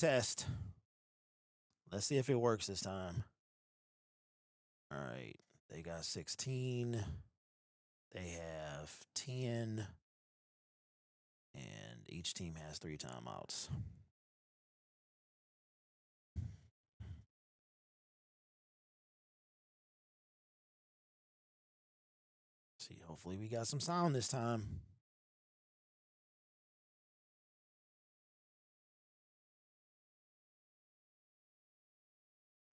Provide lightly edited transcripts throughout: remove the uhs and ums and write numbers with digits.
Test. Let's see if it works this time. All right. They got 16. They have 10. And each team has 3 timeouts. See, hopefully we got some sound this time.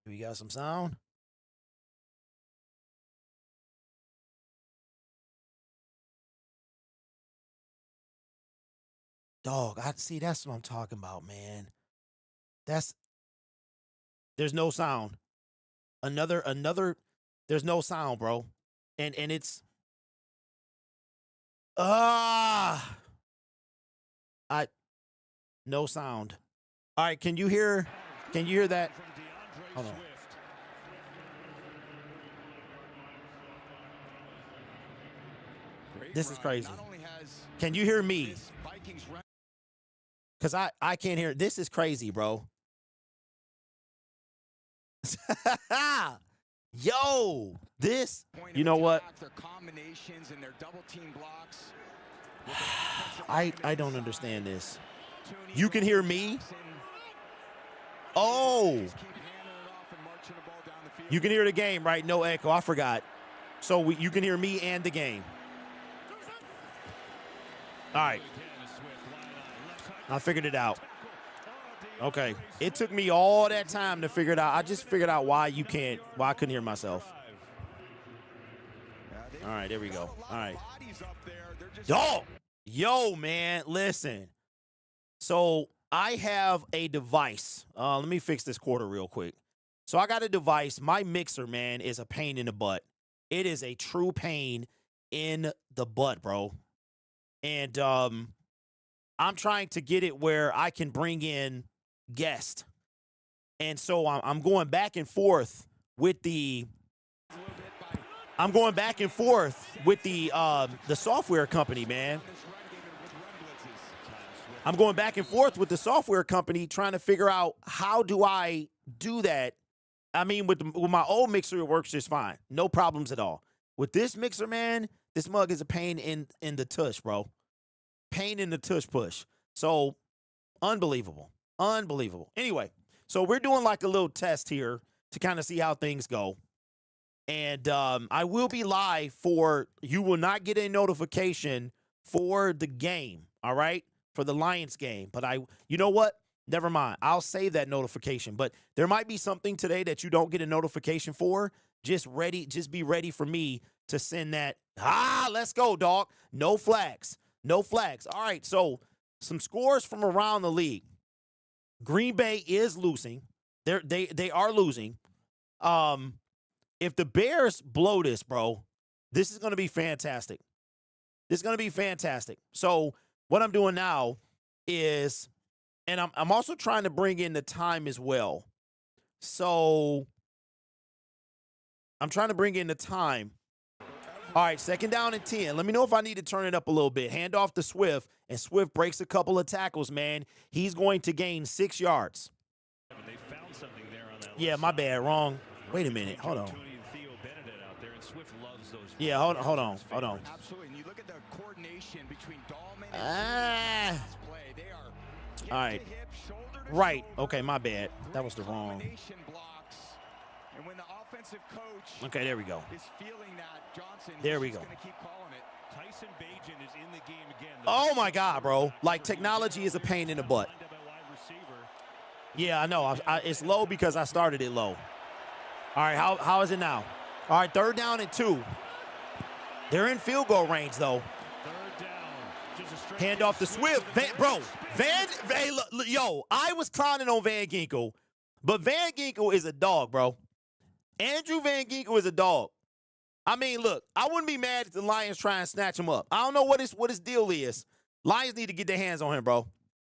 We got some sound. Dog, I see. That's what I'm talking about, man. There's no sound. Another. There's no sound, bro. And it's. No sound. All right, can you hear that? Hold on. This is crazy. Can you hear me? Because I can't hear. This is crazy, bro. Yo, this. You know what? I don't understand this. You can hear me? Oh. You can hear the game, right? No echo. I forgot. So you can hear me and the game. All right. I figured it out. Okay. It took me all that time to figure it out. I just figured out why I couldn't hear myself. All right, there we go. All right. Yo, man, listen. So I have a device. Let me fix this quarter real quick. So I got a device. My mixer, man, is a pain in the butt. It is a true pain in the butt, bro. And I'm trying to get it where I can bring in guests. And so I'm going back and forth with the software company, man. I'm going back and forth with the software company trying to figure out how do I do that. I mean, with my old mixer, it works just fine. No problems at all. With this mixer, man, this mug is a pain in the tush, bro. Pain in the tush push. So, unbelievable. Unbelievable. Anyway, so we're doing like a little test here to kind of see how things go. And I will be live you will not get a notification for the game, all right? For the Lions game. But you know what? Never mind. I'll save that notification. But there might be something today that you don't get a notification for. Just be ready for me to send that. Let's go, dog. No flags. No flags. All right, so some scores from around the league. Green Bay is losing. They are losing. If the Bears blow this, bro, this is going to be fantastic. This is going to be fantastic. So what I'm doing now is, and I'm also trying to bring in the time as well. So I'm trying to bring in the time. All right, 2nd down and 10. Let me know if I need to turn it up a little bit. Hand off to Swift, and Swift breaks a couple of tackles, man. He's going to gain 6 yards. Yeah, my bad. Wrong. Wait a minute. Hold on. Yeah, hold on. Absolutely. And you look at the coordination between Dahlman and all right. Right. Okay, my bad. That was the wrong. And when the offensive coach okay, there we go. Is feeling that Johnson, there we go. Keep calling it. Tyson Bagent is in the game again. Oh my God, bro! Like technology is a pain in the butt. Yeah, I know. It's low because I started it low. All right, how is it now? All right, 3rd down and 2. They're in field goal range though. 3rd down. Hand off to Swift, yo, I was clowning on Van Ginkel, but Van Ginkel is a dog, bro. Andrew Van Ginkel is a dog. I mean, look, I wouldn't be mad if the Lions try and snatch him up. I don't know what his deal is. Lions need to get their hands on him, bro.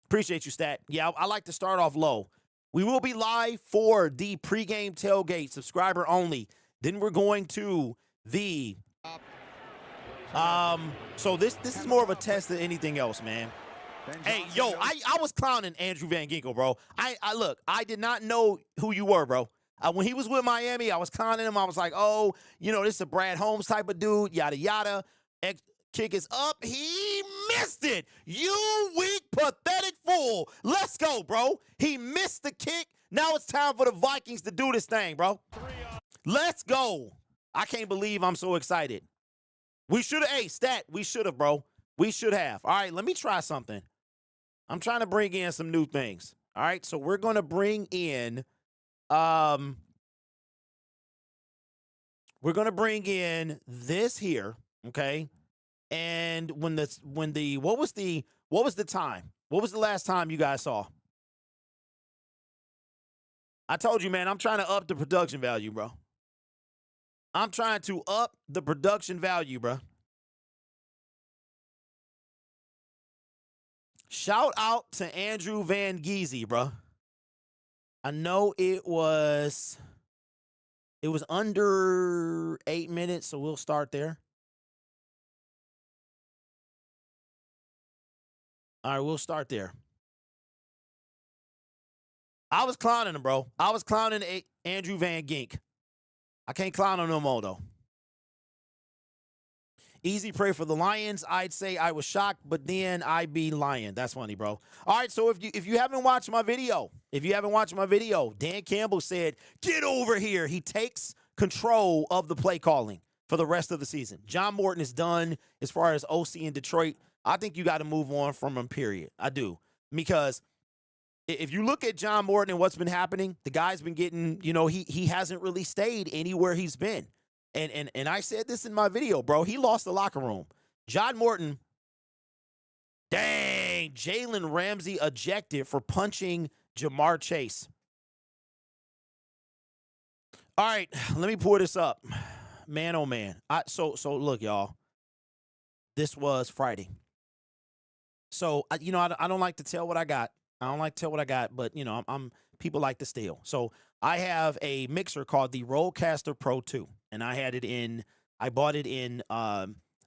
Appreciate you, Stat. Yeah, I like to start off low. We will be live for the pregame tailgate, subscriber only. Then we're going to the so this is more of a test than anything else, man. Hey, yo, I was clowning Andrew Van Ginkel, bro. I look, I did not know who you were, bro. When he was with Miami, I was clowning him. I was like, oh, you know, this is a Brad Holmes type of dude, yada, yada. Kick is up. He missed it. You weak, pathetic fool. Let's go, bro. He missed the kick. Now it's time for the Vikings to do this thing, bro. Let's go. I can't believe I'm so excited. We should have, hey, stat, we should have, bro. We should have. All right, let me try something. I'm trying to bring in some new things. All right, so we're going to bring in, we're going to bring in this here, okay? And what was the time? What was the last time you guys saw? I told you, man, I'm trying to up the production value, bro. I'm trying to up the production value, bro. Shout out to Andrew Van Ginkel, bro. I know it was under 8 minutes, so we'll start there. All right, we'll start there. I was clowning him, bro. I was clowning Andrew Van Ginkel. I can't clown him no more, though. Easy pray for the Lions. I'd say I was shocked, but then I be lying. That's funny, bro. All right, so if you haven't watched my video, Dan Campbell said, get over here. He takes control of the play calling for the rest of the season. John Morton is done as far as OC in Detroit. I think you got to move on from him, period. I do. Because if you look at John Morton and what's been happening, the guy's been getting, you know, he hasn't really stayed anywhere he's been. And I said this in my video, bro. He lost the locker room. John Morton, dang, Jalen Ramsey ejected for punching Jamar Chase. All right, let me pull this up. Man, oh, man. So look, y'all. This was Friday. So, you know, I don't like to tell what I got. But, you know, people like to steal. So I have a mixer called the Rodecaster Pro 2. And I bought it in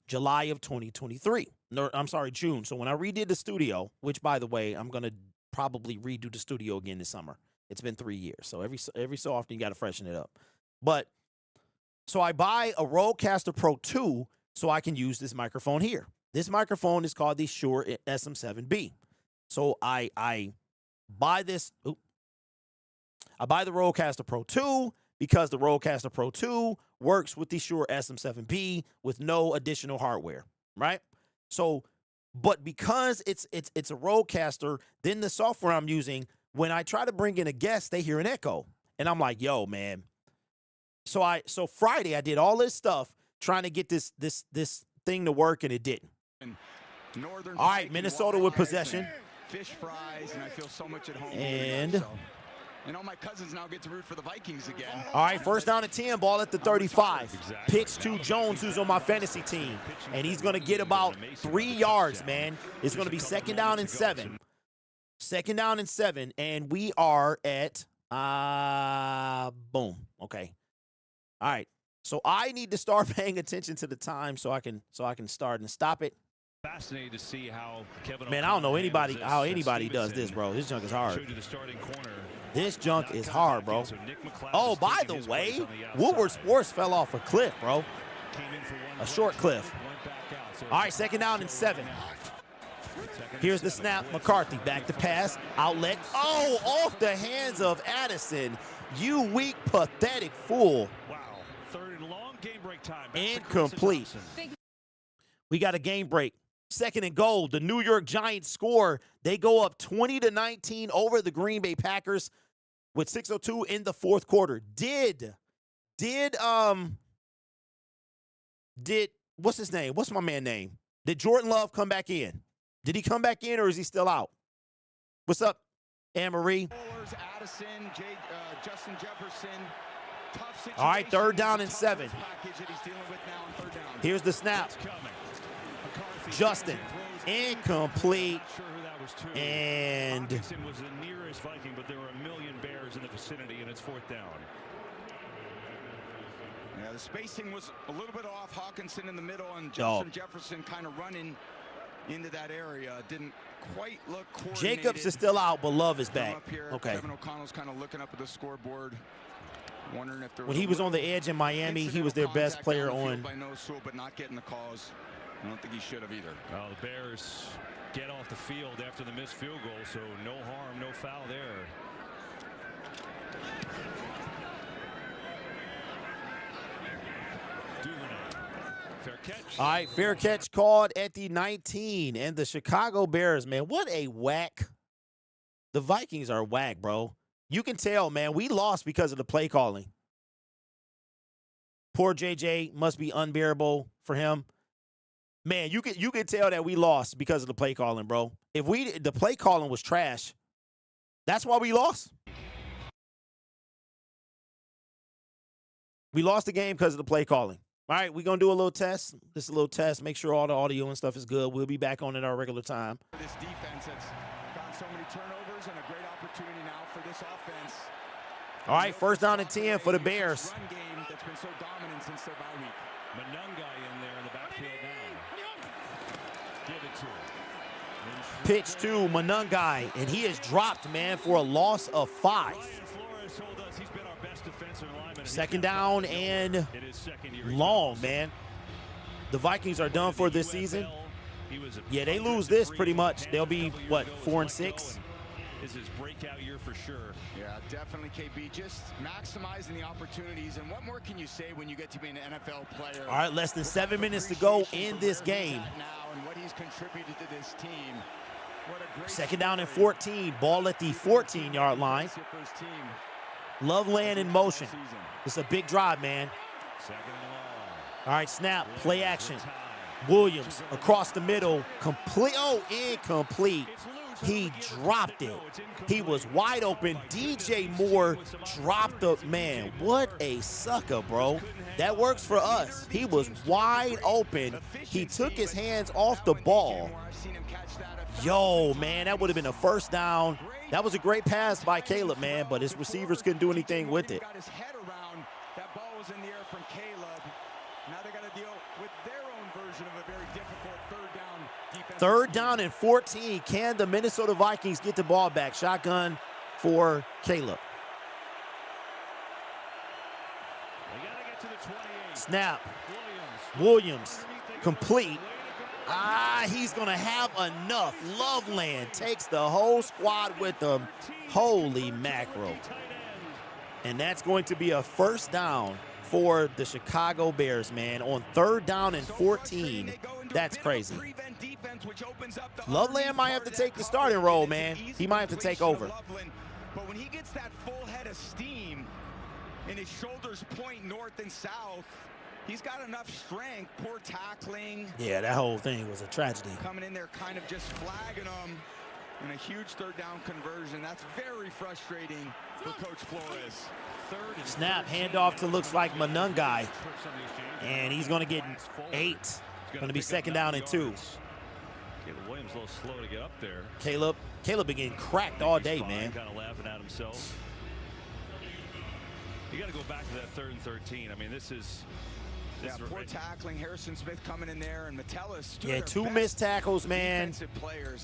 July of 2023. No, I'm sorry, June. So when I redid the studio, which, by the way, I'm going to probably redo the studio again this summer. It's been 3 years. So every so often you got to freshen it up. But so I buy a Rodecaster Pro 2 so I can use this microphone here. This microphone is called the Shure SM7B. So I buy this. I buy the Rodecaster Pro 2 because the Rodecaster Pro 2 works with the Shure SM7B with no additional hardware, right? So, but because it's a Rodecaster, then the software I'm using, when I try to bring in a guest, they hear an echo. And I'm like, yo, man. So Friday I did all this stuff trying to get this thing to work, and it didn't. All right, Minnesota with possession. Fish fries, and I feel so much at home. And all my cousins now get to root for the Vikings again. All right, first down and 10, ball at the 35. Pitch to Jones, who's on my fantasy team. And he's going to get about 3 yards, man. It's going to be second down and 7. Second down and 7, and we are at, boom. Okay. All right. So I need to start paying attention to the time so I can start and stop it. Fascinating to see how Kevin. Man, I don't know how anybody does this, bro. This junk is hard. This junk is hard, bro. Oh, by the way, Woodward Sports fell off a cliff, bro. A short cliff. All right, second down and 7. Here's the snap. McCarthy back to pass. Outlet. Oh, off the hands of Addison. You weak, pathetic fool. Wow. Third and long, game break time. Incomplete. We got a game break. Second and goal. The New York Giants score. They go up 20-19 over the Green Bay Packers with 6:02 in the fourth quarter. Did what's his name? What's my man's name? Did Jordan Love come back in? Did he come back in, or is he still out? What's up, Anne-Marie? Addison, Justin Jefferson. All right, third down and 7. Here's the snap. Justin, incomplete, and was the nearest Viking, but there were a million Bears in the vicinity, and it's fourth down. Yeah, the spacing was a little bit off. Hawkinson in the middle, and Justin Jefferson kind of running into that area. Didn't quite look coordinated. Jacobs is still out, but Love is back. Up here, Okay. Kevin O'Connell's kind of looking up at the scoreboard, wondering if there When he was on the edge in Miami, he was their best player on. By no Sewell, but not getting the calls. I don't think he should have either. Well, the Bears get off the field after the missed field goal, so no harm, no foul there. Fair catch. All right, fair catch called at the 19. And the Chicago Bears, man, what a whack. The Vikings are whack, bro. You can tell, man, we lost because of the play calling. Poor JJ must be unbearable for him. Man, you could tell that we lost because of the play calling, bro. If the play calling was trash, that's why we lost. We lost the game because of the play calling. All right, we're going to do a little test. Just a little test. Make sure all the audio and stuff is good. We'll be back on at our regular time. This defense has gotten so many turnovers and a great opportunity now for this offense. All right, first down and 10 for the Bears. Run game that's been so dominant since their bye week. Manungai in there in the backfield now. Give it to him. Pitch to Manungai, and he is dropped, man, for a loss of 5. Second down and long, man. The Vikings are done for this season. Yeah, they lose this pretty much. They'll be, what, 4-6? Is his breakout year for sure. Yeah, definitely, KB. Just maximizing the opportunities. And what more can you say when you get to be an NFL player? All right, less than 7 minutes to go in this game. Now and what he's contributed to this team. What a great Second down and 14. Ball at the 14-yard line. Loveland in motion. It's a big drive, man. All right, snap, play action. Williams across the middle, complete. Oh, incomplete. He dropped it. He was wide open. DJ Moore dropped the man. What a sucker, bro. That works for us. He was wide open. He took his hands off the ball. Yo, man, that would have been a first down. That was a great pass by Caleb, man, but his receivers couldn't do anything with it. Got his head around. That ball was in the air from Caleb. Now they got to deal with their own version of a very difficult third down defense. Third down and 14. Can the Minnesota Vikings get the ball back? Shotgun for Caleb. They got to get to the 28. Snap. Williams complete. He's going to have enough. Loveland takes the whole squad with him. Holy mackerel. And that's going to be a first down for the Chicago Bears, man. On third down and 14. That's crazy. Loveland might have to take the starting role, man. He might have to take over. But when he gets that full head of steam and his shoulders point north and south, he's got enough strength. Poor tackling. Yeah, that whole thing was a tragedy. Coming in there kind of just flagging them in a huge third down conversion. That's very frustrating for Coach Flores. Snap, handoff to looks like Manungai. And he's going to get 8. Going to be second down and 2. Caleb Williams a little slow to get up there. Caleb been getting cracked all day, man. Kind of laughing at himself. You got to go back to that 3rd and 13. I mean, this is poor tackling. Harrison Smith coming in there, and Metellus. Yeah, 2 missed tackles, man.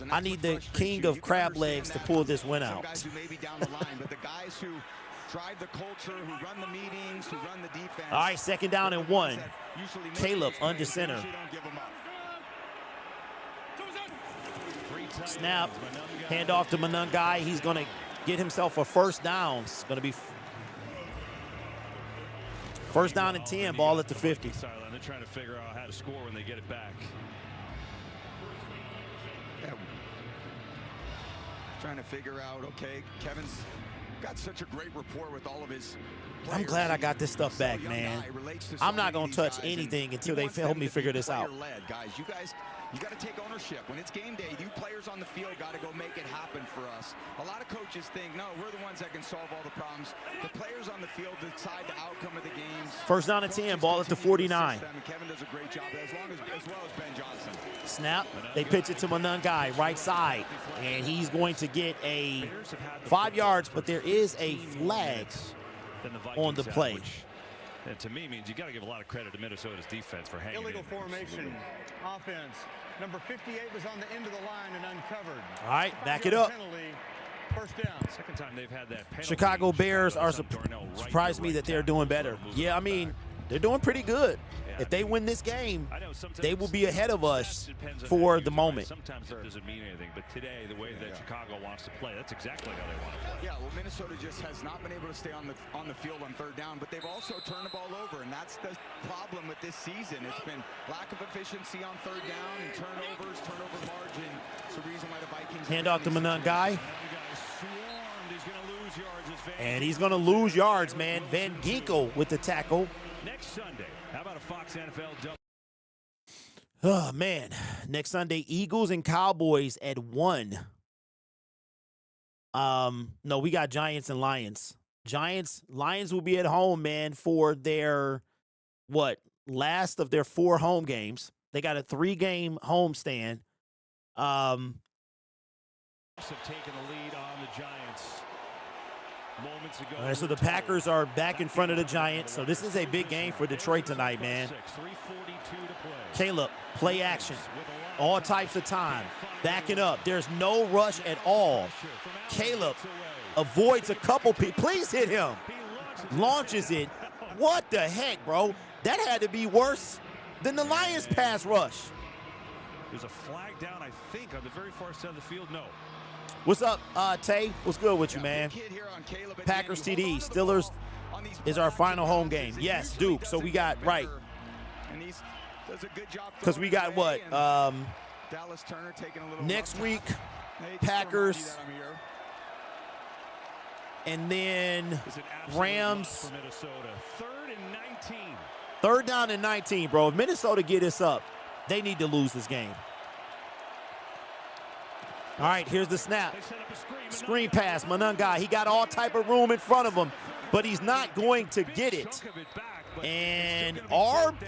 I need the king of crab legs to pull this win out. Guys who may be down the line, but the guys who drive the culture, who run the meetings, who run the defense. All right, second down and 1. Caleb under center. Snap, handoff to Manungai. He's going to get himself a first down. It's going to be first down and 10, ball at the 50. They're trying to figure out how to score when they get it back. Yeah. Trying to figure out, okay, Kevin's got such a great rapport with all of his players. I'm glad I got this stuff back, man. I'm not going to touch anything until they help me figure this out. Guys, you got to take ownership. When it's game day, you players on the field got to go make it happen for us. A lot of coaches think, no, we're the ones that can solve all the problems. The players on the field decide the outcome of the games. First down and 10, ball at the 49. Kevin does a great job as well as Ben Johnson. Snap, they pitch it to Manungai, right side, and he's going to get a 5 yards, but there is a flag on the play. And to me means you got to give a lot of credit to Minnesota's defense for hanging Illegal in. formation. Offense. Number 58 was on the end of the line and uncovered. All right, back it up. Penalty. First down. Second time they've had that penalty. Chicago Bears are Darnell right surprised to me right that they're tackle, doing better. sort of moving Yeah, I them mean, back. they're doing pretty good. Yeah, If they win this game, I know sometimes they will be ahead of us that depends on for how you the use it, right? moment. Sometimes it doesn't mean anything, but today, the way that Chicago wants to play, that's exactly how they want to play. Yeah, well, Minnesota just has not been able to stay on the field on third down, but they've also turned the ball over, and that's the problem with this season. It's been lack of efficiency on third down and turnovers, turnover margin. It's the reason why the Vikings Hand off to Manon Guy. He's going to lose yards as Van And he's going to lose yards, man. Van Ginkel with the tackle. Next Sunday, how about a Fox NFL double? Oh, man. Next Sunday, Eagles and Cowboys at 1. No, we got Giants and Lions. Lions will be at home, man, for their, last of their 4 home games. They got a 3-game homestand. Have taken the lead on the Giants moments ago. All right, so the Packers are back in front of the Giants. So this is a big game for Detroit tonight, man. 3:42 to play. Caleb, play action. All types of time. Backing up. There's no rush at all. Caleb avoids a couple people. Please hit him. Launches it. What the heck, bro? That had to be worse than the Lions pass rush. There's a flag down, I think, on the very far side of the field. No. What's up, Tay? What's good with you, man? Packers TD. Steelers is our final home game. Yes, Duke. So we got, right. Because we got what? Next week, Packers. And then Rams. Third and 19. Third down and 19, bro. If Minnesota get us up, they need to lose this game. All right, here's the snap. Screen pass, Manungai. He got all type of room in front of him, but he's not going to get it. And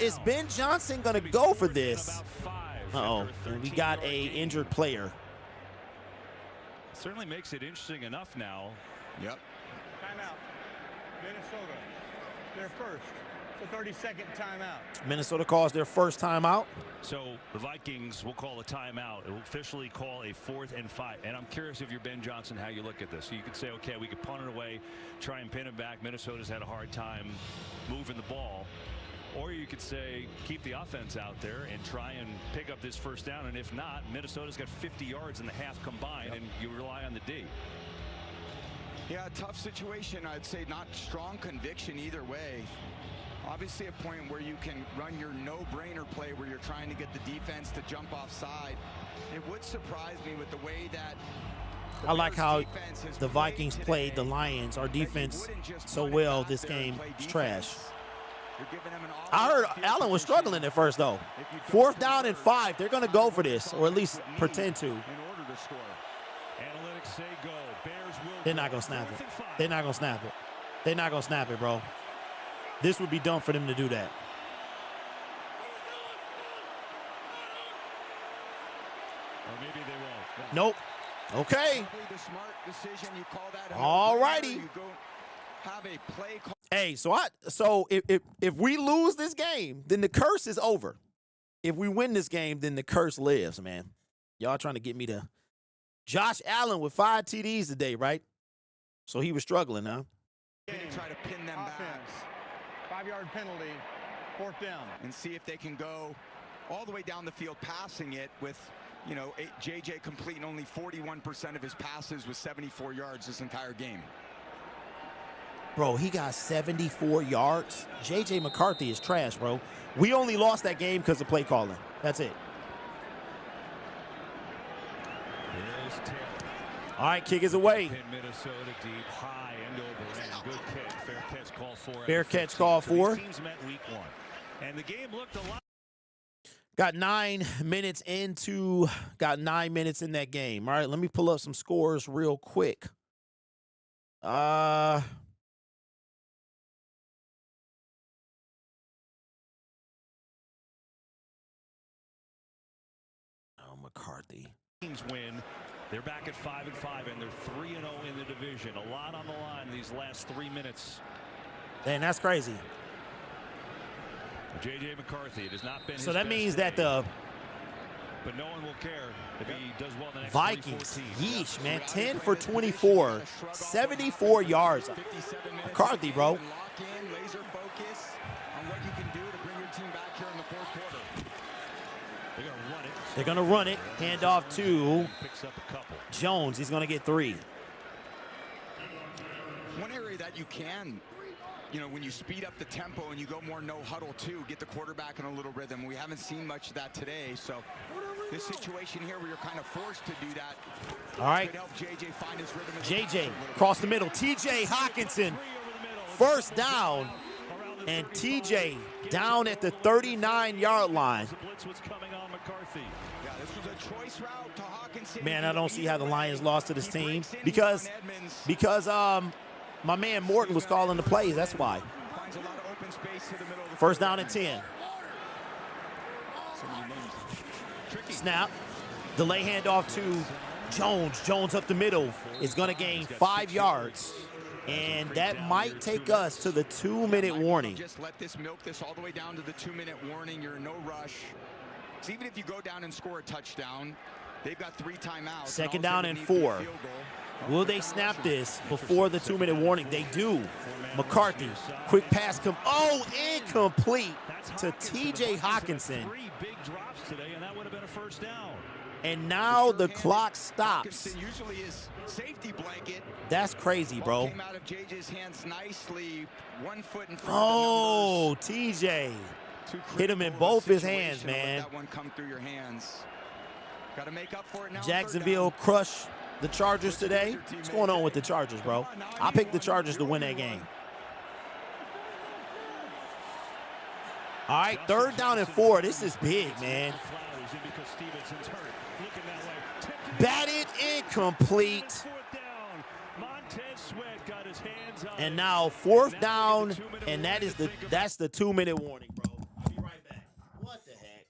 is Ben Johnson going to go for this? Uh-oh, and we got a injured player. Certainly makes it interesting enough now. Yep. Timeout. Minnesota. Their first. It's a 30-second timeout. Minnesota calls their first timeout. So the Vikings will call a timeout. It will officially call a 4th and 5. And I'm curious if you're Ben Johnson, how you look at this. So you could say, okay, we could punt it away, try and pin it back. Minnesota's had a hard time moving the ball. Or you could say, keep the offense out there and try and pick up this first down. And if not, Minnesota's got 50 yards in the half combined, and you rely on the D. Yeah, tough situation. I'd say not strong conviction either way. Obviously a point where you can run your no-brainer play where you're trying to get the defense to jump offside. It would surprise me with the way that I like how the Vikings played the Lions. Our defense so well this game is trash. I heard Allen was struggling at first, though. 4th down and 5. They're going to go for this, or at least pretend to. Analytics say go. Bears will. They're not going to snap it. They're not going to snap it. They're not going to snap it, bro. This would be dumb for them to do that. Or maybe they won't. Nope. Okay. All righty. Hey, so if we lose this game, then the curse is over. If we win this game, then the curse lives, man. Y'all trying to get me to Josh Allen with 5 TDs today, right? So he was struggling, huh? Try to pin them back. 5-yard penalty, 4th down. And see if they can go all the way down the field passing it with, you know, JJ completing only 41% of his passes with 74 yards this entire game. Bro, he got 74 yards. JJ McCarthy is trash, bro. We only lost that game because of play calling. That's it. All right, kick is away. Minnesota deep, high, end over end. Good catch. Fair catch call for. Fair catch call for. Teams met week 1. And the game looked a lot. Got 9 minutes in that game. All right, let me pull up some scores real quick. Oh, McCarthy. Teams win. They're back at 5-5, and they're 3-0 in the division. A lot on the line these last 3 minutes. Man, that's crazy. J.J. McCarthy, it has not been So that means that the but no one will care if he does well in the next Vikings, 2014. yeesh, man, 10 for 24, 74 yards. McCarthy, bro. Lock in, laser focus on what you can do to bring your team back here in the fourth quarter. They're going to run it. They're going to run it. Hand off to Picks up a couple. Jones. He's going to get 3. One area that you can, when you speed up the tempo and you go more no huddle too, get the quarterback in a little rhythm. We haven't seen much of that today. So this situation here where you're kind of forced to do that. All right. Could help JJ find his rhythm. JJ across the middle. TJ Hawkinson, first down. And TJ down at the 39-yard line. Man, I don't see how the Lions lost to this team because my man Morton was calling the plays. That's why. First down and 10. Snap. Delay handoff to Jones. Jones up the middle is going to gain 5 yards. And that might take us to the 2-minute warning. Just let this milk this all the way down to the 2-minute warning. You're in no rush. Because even if you go down and score a touchdown, they've got 3 timeouts. Second down and 4. Will they snap this before the 2-minute warning? They do. McCarthy, quick pass. Incomplete to T.J. Hawkinson. 3 big drops today, and that would have been a first down. And now the clock stops. Usually his safety blanket. That's crazy, bro. Came out of JJ's hands nicely. 1 foot in front Oh, TJ. Hit him in both his hands, man. That one come through your hands. Got to make up for it now. Jacksonville crushed the Chargers today. What's going on with the Chargers, bro? I picked the Chargers to win that game. All right, 3rd down and 4. This is big, man. Batted incomplete. And now 4th down, and that's the 2-minute warning, bro. I'll be right back. What the heck?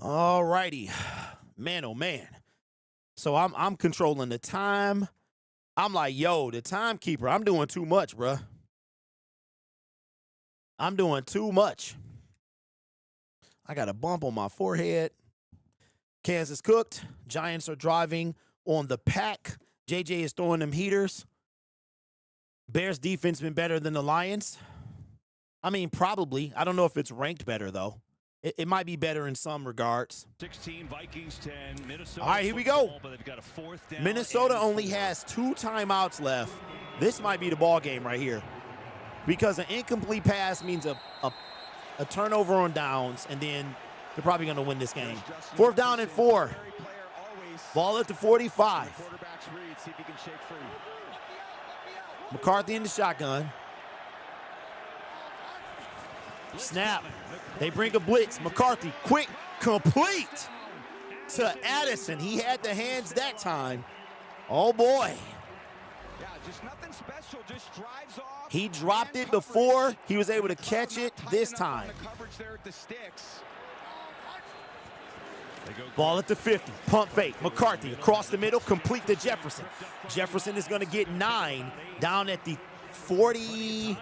All righty. Man, oh, man. So I'm controlling the time. I'm like, yo, the timekeeper, I'm doing too much, bruh. I'm doing too much. I got a bump on my forehead. Kansas cooked. Giants are driving on the pack. JJ is throwing them heaters. Bears defense been better than the Lions. I mean, probably. I don't know if it's ranked better, though. It might be better in some regards. 16, Vikings 10, Minnesota. All right, here we go. But they've got a 4th down. Minnesota only has 2 timeouts left. This might be the ball game right here. Because an incomplete pass means a turnover on downs, and then They're probably going to win this game. 4th down and 4. Ball at the 45. McCarthy in the shotgun. Snap. They bring a blitz. McCarthy, quick, complete to Addison. He had the hands that time. Oh, boy. Yeah, just nothing special, just drives off. He dropped it before. He was able to catch it this time. Ball at the 50. Pump fake. McCarthy across the middle, complete to Jefferson. Jefferson is going to get 9 down at the 40,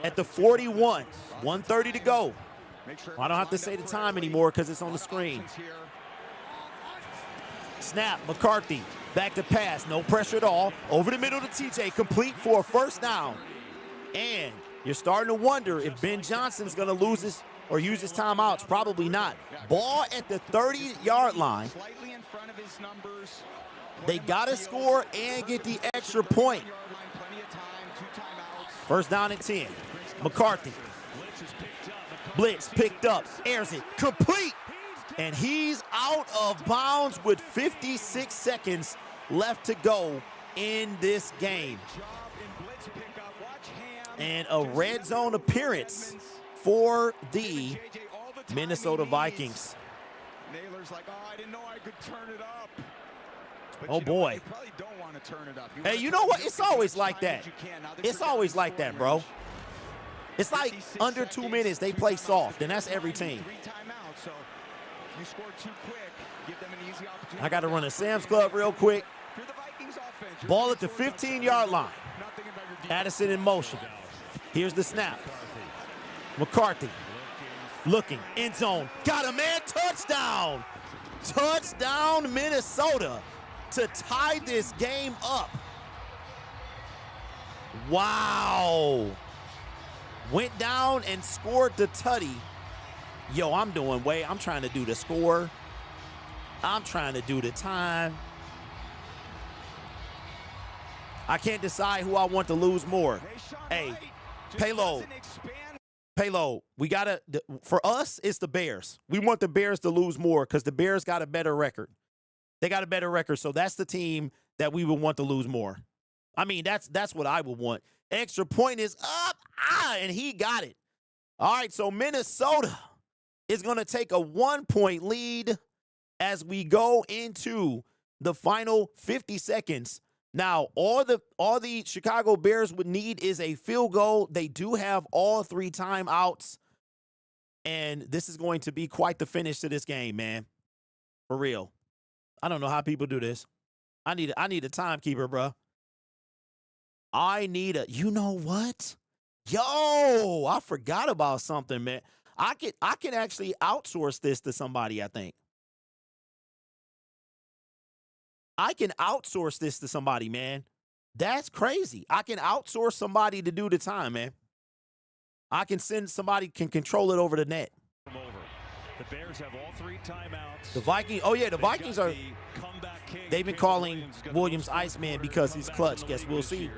at the 41. 1:30 to go. Well, I don't have to say the time anymore because it's on the screen. Snap. McCarthy back to pass. No pressure at all. Over the middle to TJ. Complete for a 1st down. And you're starting to wonder if Ben Johnson's going to lose his or use his timeouts. Probably not. Ball at the 30-yard line. They got to score and get the extra point. 1st down and 10. McCarthy. Blitz picked up. Airs it. Complete. And he's out of bounds with 56 seconds left to go in this game. And a red zone appearance for the Minnesota Vikings. Oh, boy. Hey, you know what? It's always like that. It's always like that, bro. It's like under 2 minutes, they play soft, and that's every team. I got to run a Sam's Club real quick. Ball at the 15-yard line. Addison in motion. Here's the snap. McCarthy looking, end zone. Got a man, touchdown. Touchdown, Minnesota, to tie this game up. Wow. Went down and scored the tutty. Yo, I'm trying to do the score. I'm trying to do the time. I can't decide who I want to lose more. Hey, Payload, we got to, for us, it's the Bears. We want the Bears to lose more because the Bears got a better record. They got a better record, so that's the team that we would want to lose more. I mean, that's what I would want. Extra point is up, and he got it. All right, so Minnesota is going to take a 1-point lead as we go into the final 50 seconds. Now, all the Chicago Bears would need is a field goal. They do have all 3 timeouts, and this is going to be quite the finish to this game, man. For real. I don't know how people do this. I need a timekeeper, bro. You know what? Yo, I forgot about something, man. I can actually outsource this to somebody, I think. I can outsource this to somebody, man. That's crazy. I can outsource somebody to do the time, man. I can send somebody can control it over the net. The Bears have all 3 timeouts. The Vikings are. They've been calling Williams Iceman because he's clutch. Guess we'll see.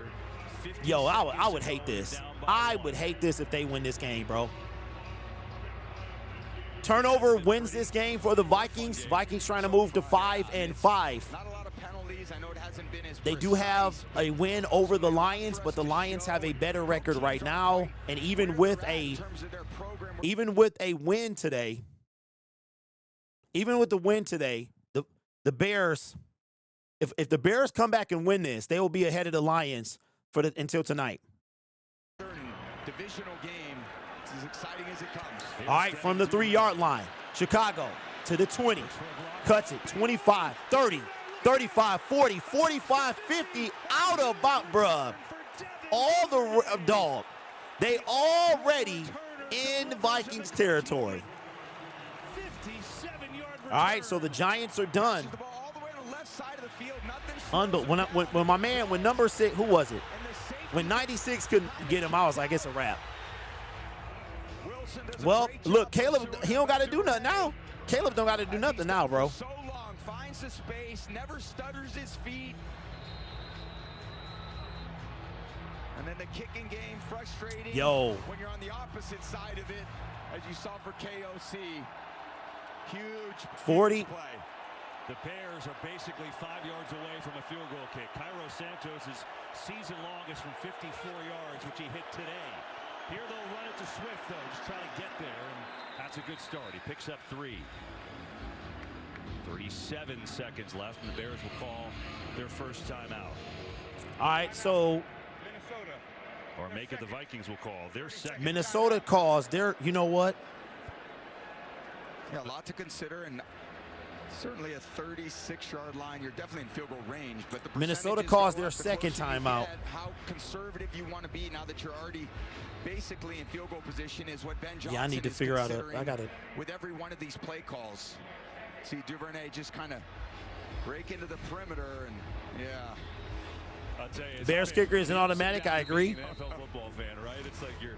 Yo, I would hate this. I would hate this if they win this game, bro. Turnover wins this game for the Vikings. Vikings trying to move to 5-5. They do have a win over the Lions, but the Lions have a better record right now. And even with a win today, the Bears, if the Bears come back and win this, they will be ahead of the Lions until tonight. Divisional game. It's as exciting as it comes. All right, from the 3-yard line, Chicago to the 20, cuts it 25, 30, 35, 40, 45, 50, out of bounds, bruh. All the dog. They already in Vikings territory. All right, so the Giants are done. When number 6, who was it? When 96 couldn't get him, I was like, it's a wrap. Well, look, Caleb, he don't got to do nothing now. Caleb don't got to do nothing now, bro. So long, finds the space, never stutters his feet. And then the kicking game, frustrating. Yo. When you're on the opposite side of it, as you saw for KOC. Huge 40. play. The Bears are basically 5 yards away from a field goal kick. Cairo Santos' season longest from 54 yards, which he hit today. Here they'll run it to Swift, though, just trying to get there, and that's a good start. He picks up 3. 37 seconds left, and the Bears will call their first timeout. All right, so Minnesota. Or make it the Vikings will call their second. Minnesota calls their, you know what? Yeah, a lot to consider, and certainly a 36-yard line. You're definitely in field goal range, but the Minnesota percentages calls go their up the second closer you timeout. get. How conservative you want to be now that you're already basically in field goal position is what Ben Johnson Yeah, I need to is figure out considering I got it. with every one of these play calls. See Duvernay just kind of break into the perimeter, and yeah. I'll tell you, Bears kicker is an automatic. I agree. NFL football fan, right? It's like you're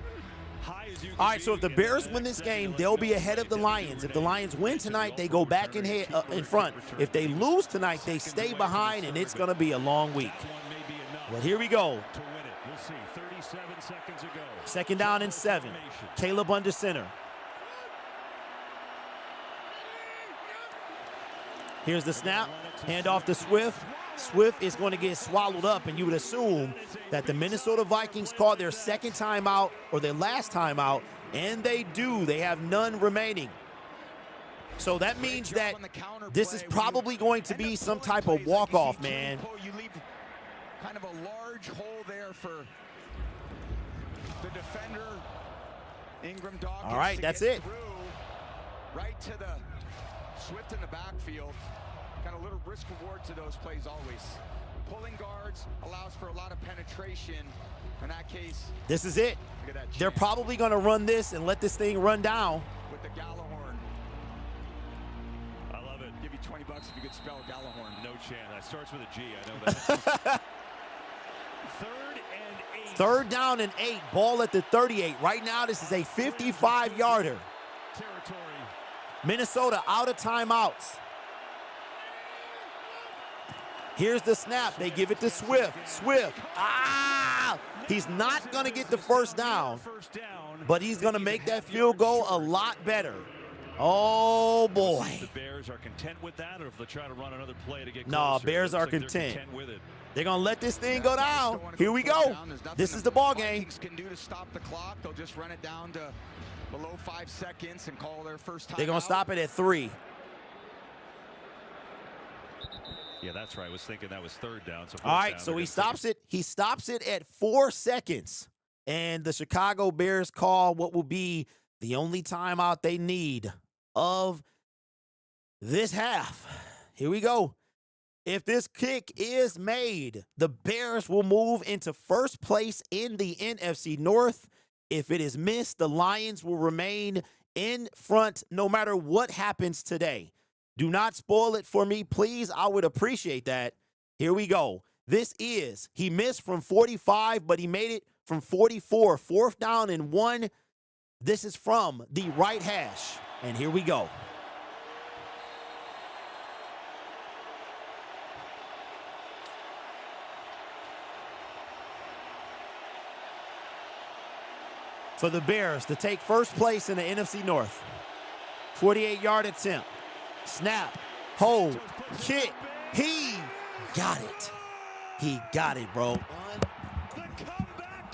high as you can All right, be so if the to get Bears that win this second game, to they'll let be go. ahead of the Lions. If the Lions win tonight, they go back in front. If they lose tonight, they stay behind, and it's going to be a long week. That one may be enough Well, here we go. to win it. We'll see. 37 seconds ago. Second down and 7. Caleb under center. Here's the snap. Hand off to Swift. Swift is going to get swallowed up, and you would assume that the Minnesota Vikings called their second timeout or their last timeout, and they do. They have none remaining. So that means that this is probably going to be some type of walk-off, man. You leave kind of a large hole there for the defender, Ingram Dawkins. All right, to that's get it. through, right to the Swift in the backfield. Kind of little risk reward to those plays always. Pulling guards allows for a lot of penetration. In that case, This is it. look at that They're chance probably going to run this and let this thing run down. with the Gallahorn. I love it. Give you $20 if you could spell Gallahorn. No chance. That starts with a G. I know that. 3rd and 8. Third down and 8. Ball at the 38. Right now, this is a 55-yarder. Territory. Minnesota out of timeouts. Here's the snap. They give it to Swift. Swift. Ah! He's not going to get the first down, but he's going to make that field goal a lot better. Oh, boy. The Bears are content with that, or if they try to run another play to get No, closer? Bears Looks are like they're content. with it. They're going to let this thing go down. Here we go. This is the ball game. Vikings can do to stop the clock. They'll just run it down to below 5 seconds and call their first time. They're going to stop it at 3. Yeah, that's right. I was thinking that was 3rd down. So All right, so he stops it. He stops it at 4 seconds. And the Chicago Bears call what will be the only timeout they need of this half. Here we go. If this kick is made, the Bears will move into first place in the NFC North. If it is missed, the Lions will remain in front no matter what happens today. Do not spoil it for me, please. I would appreciate that. Here we go. This is, he missed from 45, but he made it from 44. 4th down and 1. This is from the right hash. And here we go. For the Bears to take first place in the NFC North. 48-yard attempt. Snap, hold, kick. He got it. He got it, bro.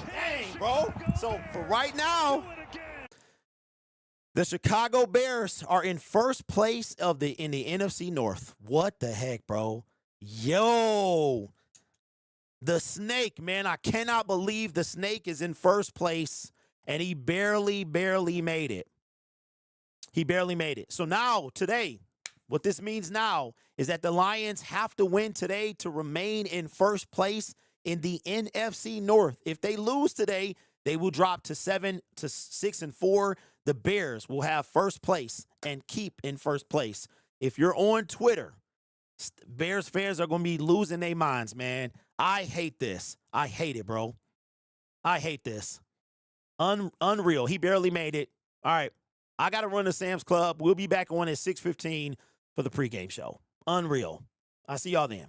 Dang, bro. So for right now, the Chicago Bears are in first place in the NFC North. What the heck, bro? Yo. The Snake, man. I cannot believe the Snake is in first place, and he barely made it. He barely made it. So now, today, what this means now is that the Lions have to win today to remain in first place in the NFC North. If they lose today, they will drop to 6-4. The Bears will have first place and keep in first place. If you're on Twitter, Bears fans are going to be losing their minds, man. I hate this. I hate it, bro. I hate this. Unreal. He barely made it. All right. I got to run to Sam's Club. We'll be back on at 6:15 for the pregame show. Unreal. I'll see y'all then.